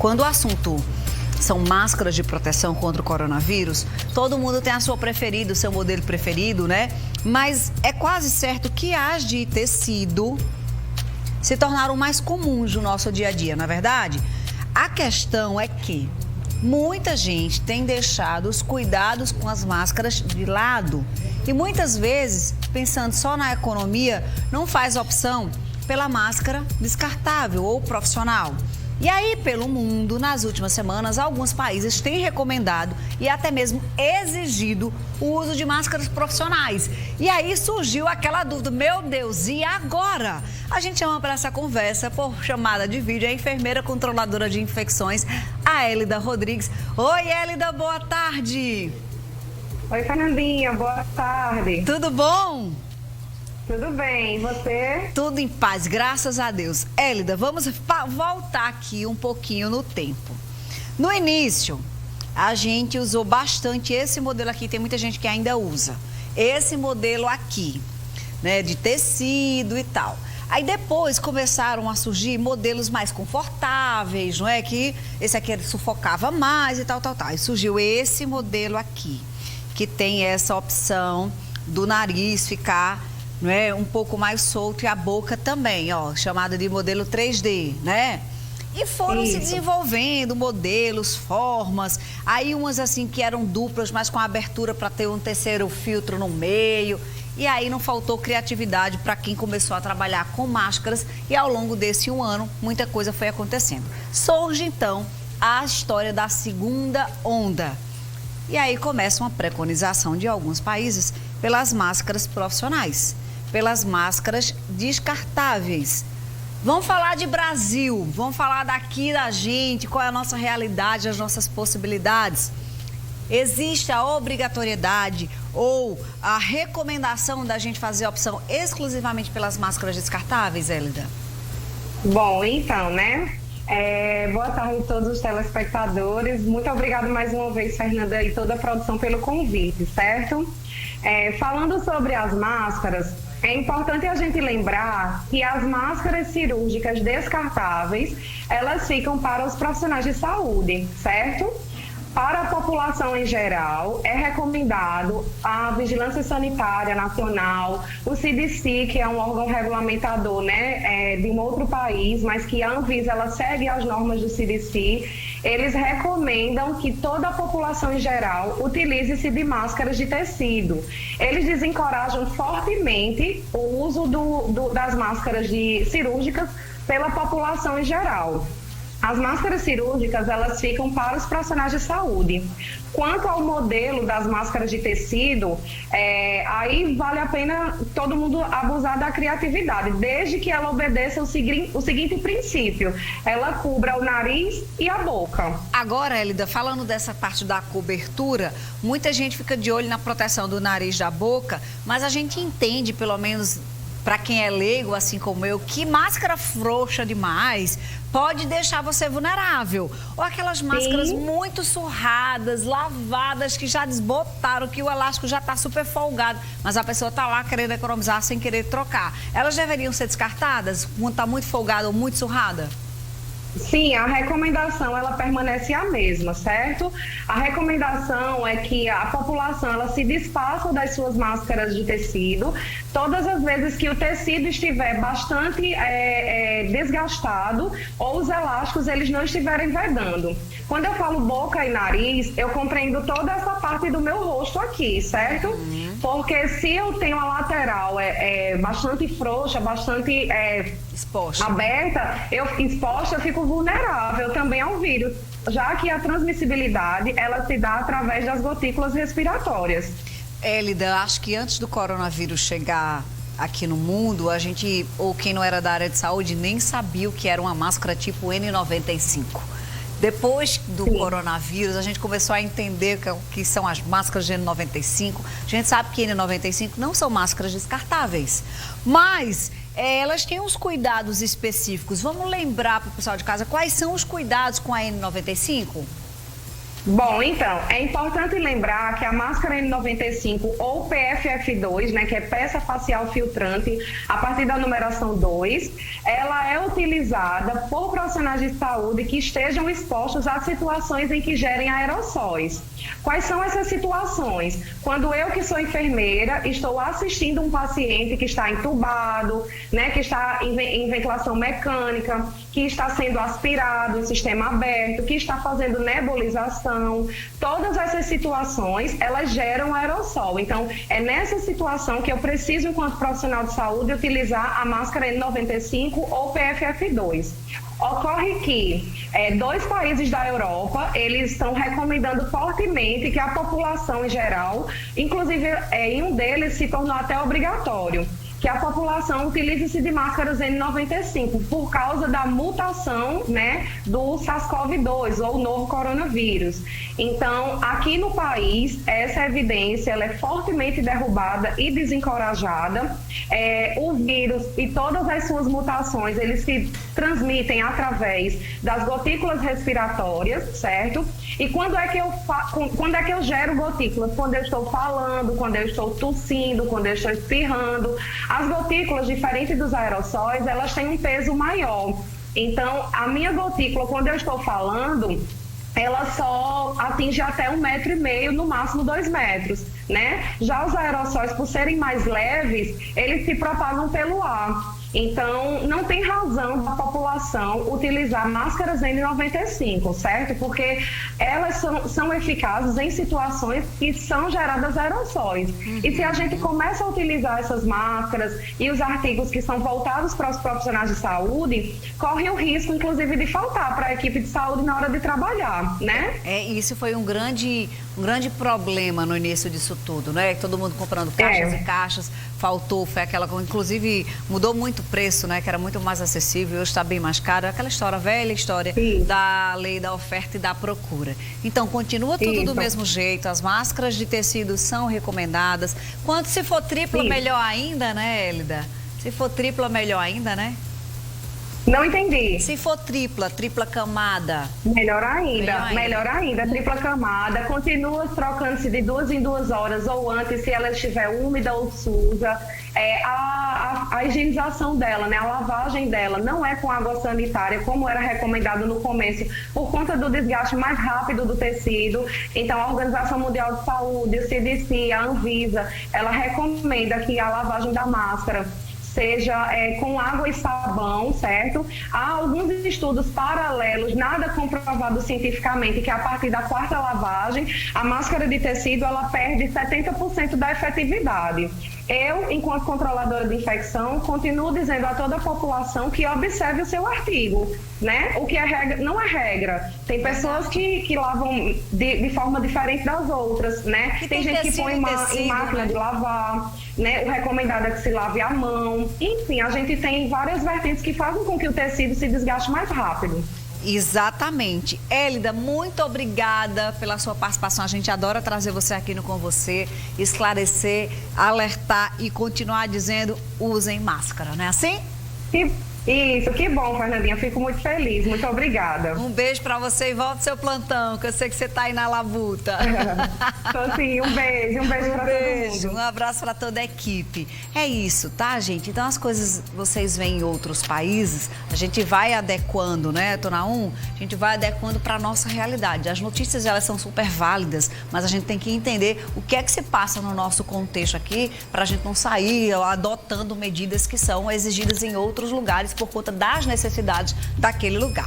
Quando o assunto são máscaras de proteção contra o coronavírus, todo mundo tem a sua preferida, o seu modelo preferido, né? Mas é quase certo que as de tecido se tornaram mais comuns no nosso dia a dia, não é verdade? A questão é que muita gente tem deixado os cuidados com as máscaras de lado e muitas vezes, pensando só na economia, não faz opção pela máscara descartável ou profissional. E aí, pelo mundo, nas últimas semanas, alguns países têm recomendado e até mesmo exigido o uso de máscaras profissionais. E aí surgiu aquela dúvida, meu Deus, e agora? A gente chama para essa conversa, por chamada de vídeo, a enfermeira controladora de infecções, a Elida Rodrigues. Oi, Elida, boa tarde. Oi, Fernandinha, boa tarde. Tudo bom? Tudo bem, e você? Tudo em paz, graças a Deus. Elida, vamos voltar aqui um pouquinho no tempo. No início, a gente usou bastante esse modelo aqui, tem muita gente que ainda usa. Esse modelo aqui, né, de tecido e tal. Aí depois começaram a surgir modelos mais confortáveis, não é? Que esse aqui sufocava mais e tal. Aí surgiu esse modelo aqui, que tem essa opção do nariz ficar, não é, um pouco mais solto e a boca também, ó, chamada de modelo 3D, né? E foram se desenvolvendo modelos, formas, aí umas assim que eram duplas, mas com abertura para ter um terceiro filtro no meio. E aí não faltou criatividade para quem começou a trabalhar com máscaras e ao longo desse um ano muita coisa foi acontecendo. Surge então a história da segunda onda. E aí começa uma preconização de alguns países pelas máscaras profissionais, pelas máscaras descartáveis. Vamos falar de Brasil, vamos falar daqui da gente, qual é a nossa realidade, as nossas possibilidades. Existe a obrigatoriedade ou a recomendação da gente fazer a opção exclusivamente pelas máscaras descartáveis, Elida? Bom, então, né? Boa tarde a todos os telespectadores. Muito obrigada mais uma vez, Fernanda, e toda a produção pelo convite, certo? Falando sobre as máscaras, é importante a gente lembrar que as máscaras cirúrgicas descartáveis, elas ficam para os profissionais de saúde, certo? Para a população em geral, é recomendado a Vigilância Sanitária Nacional, o CDC, que é um órgão regulamentador, né, de um outro país, mas que a Anvisa ela segue as normas do CDC. Eles recomendam que toda a população em geral utilize-se de máscaras de tecido. Eles desencorajam fortemente o uso das máscaras cirúrgicas pela população em geral. As máscaras cirúrgicas, elas ficam para os profissionais de saúde. Quanto ao modelo das máscaras de tecido, aí vale a pena todo mundo abusar da criatividade, desde que ela obedeça o seguinte princípio: ela cubra o nariz e a boca. Agora, Elida, falando dessa parte da cobertura, muita gente fica de olho na proteção do nariz e da boca, mas a gente entende, pelo menos para quem é leigo, assim como eu, que máscara frouxa demais pode deixar você vulnerável. Ou aquelas máscaras muito surradas, lavadas, que já desbotaram, que o elástico já está super folgado, mas a pessoa está lá querendo economizar sem querer trocar. Elas deveriam ser descartadas quando está muito folgada ou muito surrada? Sim, a recomendação ela permanece a mesma, certo? A recomendação é que a população ela se desfaça das suas máscaras de tecido todas as vezes que o tecido estiver bastante desgastado ou os elásticos eles não estiverem vedando. Quando eu falo boca e nariz, eu compreendo toda essa parte do meu rosto aqui, certo? Porque se eu tenho a lateral bastante frouxa, bastante exposta, aberta, eu fico vulnerável também ao vírus, já que a transmissibilidade ela se dá através das gotículas respiratórias. Elida, acho que antes do coronavírus chegar aqui no mundo, a gente, ou quem não era da área de saúde, nem sabia o que era uma máscara tipo N95. Depois do coronavírus, a gente começou a entender que são as máscaras de N95. A gente sabe que N95 não são máscaras descartáveis, mas elas têm uns cuidados específicos. Vamos lembrar para o pessoal de casa quais são os cuidados com a N95? Bom, então, é importante lembrar que a máscara N95 ou PFF2, né, que é peça facial filtrante, a partir da numeração 2, ela é utilizada por profissionais de saúde que estejam expostos a situações em que gerem aerossóis. Quais são essas situações? Quando eu, que sou enfermeira, estou assistindo um paciente que está entubado, né, que está em ventilação mecânica, que está sendo aspirado em sistema aberto, que está fazendo nebulização, todas essas situações, elas geram aerossol. Então, é nessa situação que eu preciso, enquanto profissional de saúde, utilizar a máscara N95 ou PFF2. Ocorre que 2 países da Europa, eles estão recomendando fortemente que a população em geral, inclusive em um deles se tornou até obrigatório, que a população utilize-se de máscaras N95 por causa da mutação, né, do SARS-CoV-2 ou novo coronavírus. Então, aqui no país, essa evidência ela é fortemente derrubada e desencorajada. O vírus e todas as suas mutações, eles se transmitem através das gotículas respiratórias, certo? E quando é que eu gero gotículas? Quando eu estou falando, quando eu estou tossindo, quando eu estou espirrando. As gotículas, diferente dos aerossóis, elas têm um peso maior. Então, a minha gotícula, quando eu estou falando, ela só atinge até 1,5 metro, no máximo 2 metros, né? Já os aerossóis, por serem mais leves, eles se propagam pelo ar. Então, não tem razão da população utilizar máscaras N95, certo? Porque elas são eficazes em situações que são geradas aerossóis. E se a gente começa a utilizar essas máscaras e os artigos que são voltados para os profissionais de saúde, corre o risco, inclusive, de faltar para a equipe de saúde na hora de trabalhar, né? Isso foi um grande problema no início disso tudo, né? Todo mundo comprando caixas e caixas, faltou, foi aquela, inclusive mudou muito o preço, né? Que era muito mais acessível, hoje está bem mais caro, aquela velha história da lei da oferta e da procura. Então, continua tudo do mesmo jeito, as máscaras de tecido são recomendadas. Quando se for tripla, melhor ainda, né, Hélida? Se for tripla, melhor ainda, né? Não entendi. Se for tripla camada. Melhor ainda. Tripla camada. Continua trocando-se de 2 em 2 horas ou antes, se ela estiver úmida ou suja. A higienização dela, né, a lavagem dela não é com água sanitária, como era recomendado no começo, por conta do desgaste mais rápido do tecido. Então, a Organização Mundial de Saúde, o CDC, a Anvisa, ela recomenda que a lavagem da máscara seja com água e sabão, certo? Há alguns estudos paralelos, nada comprovado cientificamente, que a partir da 4ª lavagem, a máscara de tecido, ela perde 70% da efetividade. Eu, enquanto controladora de infecção, continuo dizendo a toda a população que observe o seu artigo, né? O que é regra, não é regra. Tem pessoas que lavam de forma diferente das outras, né? Tem gente que põe em máquina de lavar, né? O recomendado é que se lave à mão. Enfim, a gente tem várias vertentes que fazem com que o tecido se desgaste mais rápido. Exatamente. Hélida, muito obrigada pela sua participação. A gente adora trazer você aqui no Com Você, esclarecer, alertar e continuar dizendo, usem máscara, não é assim? Isso, que bom, Fernandinha. Fico muito feliz. Muito obrigada. Um beijo pra você e volta ao seu plantão, que eu sei que você tá aí na labuta. Tô sim, um beijo pra todo mundo. Um abraço pra toda a equipe. É isso, tá, gente? Então as coisas vocês veem em outros países, a gente vai adequando, né, Tonaum? A gente vai adequando pra nossa realidade. As notícias, elas são super válidas, mas a gente tem que entender o que é que se passa no nosso contexto aqui, pra gente não sair adotando medidas que são exigidas em outros lugares por conta das necessidades daquele lugar.